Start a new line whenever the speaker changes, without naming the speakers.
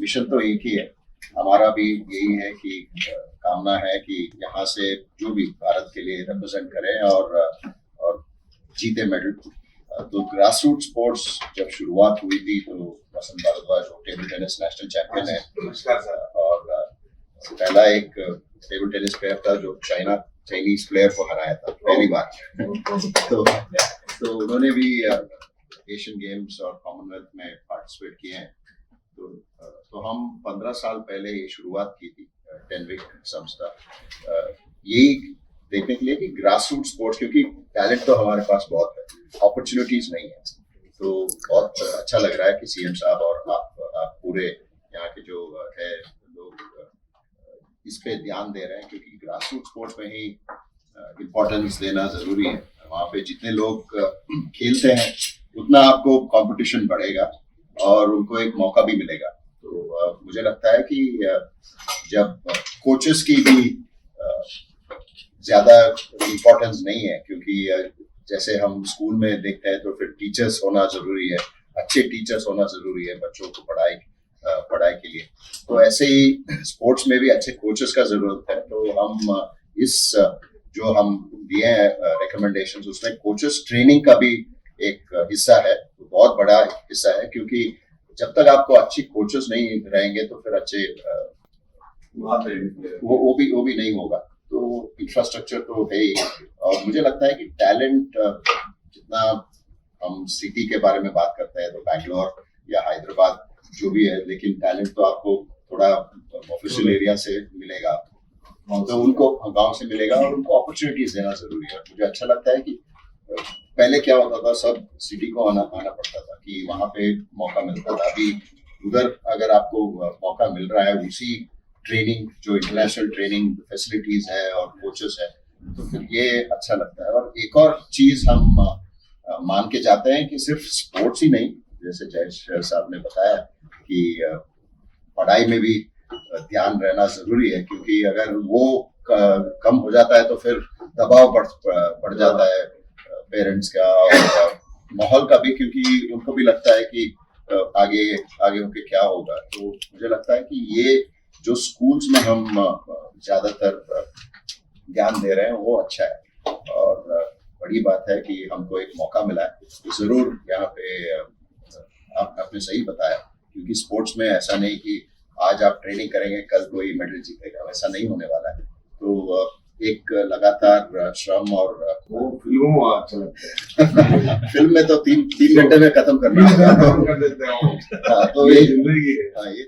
Mission तो एक ही है, हमारा भी यही है कि कामना है कि यहाँ से जो भी भारत के लिए रिप्रेजेंट करें और जीते मेडल। तो ग्रास रूट स्पोर्ट्स जब शुरुआत हुई थी तो वसंत भारद्वाज जो टेबल टेनिस नेशनल चैंपियन है और पहला एक टेबल टेनिस प्लेयर था जो चाइनीज प्लेयर को हराया था पहली बार। तो उन्होंने भी एशियन गेम्स और कॉमनवेल्थ में पार्टिसिपेट किए हैं। तो हम 15 साल पहले ये शुरुआत की थी टेनविक संस्था, यही देखने के लिए कि ग्रास रूट स्पोर्ट्स, क्योंकि टैलेंट तो हमारे पास बहुत है, अपॉर्चुनिटीज नहीं है। तो बहुत अच्छा लग रहा है कि सीएम साहब और आप पूरे यहाँ के जो है लोग इस पे ध्यान दे रहे हैं, क्योंकि ग्रास रूट स्पोर्ट्स में ही इम्पोर्टेंस देना जरूरी है। वहाँ पे जितने लोग खेलते हैं उतना आपको कंपटीशन बढ़ेगा और उनको एक मौका भी मिलेगा। तो मुझे लगता है कि जब कोचेस की भी ज्यादा इम्पोर्टेंस नहीं है, क्योंकि जैसे हम स्कूल में देखते हैं तो फिर टीचर्स होना जरूरी है, अच्छे टीचर्स होना जरूरी है बच्चों को पढ़ाई के लिए। तो ऐसे ही स्पोर्ट्स में भी अच्छे कोचेस का जरूरत है। तो हम इस जो हम दिए हैं रिकमेंडेशंस, उसमें कोचेस ट्रेनिंग का भी एक हिस्सा है, तो बहुत बड़ा हिस्सा है, क्योंकि जब तक आपको अच्छी कोचेस नहीं रहेंगे तो फिर अच्छे वो भी नहीं होगा। तो इंफ्रास्ट्रक्चर तो है ही, और मुझे लगता है कि टैलेंट जितना हम सिटी के बारे में बात करते हैं तो बैंगलोर या हैदराबाद जो भी है, लेकिन टैलेंट तो आपको थोड़ा ऑफिशियल एरिया से मिलेगा, तो उनको गांव से मिलेगा और उनको अपॉर्चुनिटीज देना जरूरी है। मुझे अच्छा लगता है कि पहले क्या होता था, सब सिटी को आना पड़ता था कि वहां पे मौका मिलता था। अभी उधर अगर आपको मौका मिल रहा है उसी ट्रेनिंग जो इंटरनेशनल ट्रेनिंग फैसिलिटीज है और कोचेस है, तो फिर ये अच्छा लगता है। और एक और चीज हम मान के जाते हैं कि सिर्फ स्पोर्ट्स ही नहीं, जैसे जयेश साहब ने बताया कि पढ़ाई में भी ध्यान रहना जरूरी है, क्योंकि अगर वो कम हो जाता है तो फिर दबाव बढ़ जाता है पेरेंट्स का और माहौल का भी, क्योंकि उनको भी लगता है कि आगे होके क्या होगा। तो मुझे लगता है कि ये जो स्कूल्स में हम ज्यादातर ध्यान दे रहे हैं वो अच्छा है, और बड़ी बात है कि हमको एक मौका मिला है। तो जरूर यहाँ पे आपने सही बताया, क्योंकि स्पोर्ट्स में ऐसा नहीं कि आज आप ट्रेनिंग करेंगे कल कोई मेडल जीतेगा, वैसा नहीं होने वाला है। तो एक लगातार श्रम और
वो फिल्मों में अच्छा लगता है।
फिल्म में तो तीन घंटे में खत्म करना होगा।
कर देते हैं
तो ये
जिंदगी है।
ये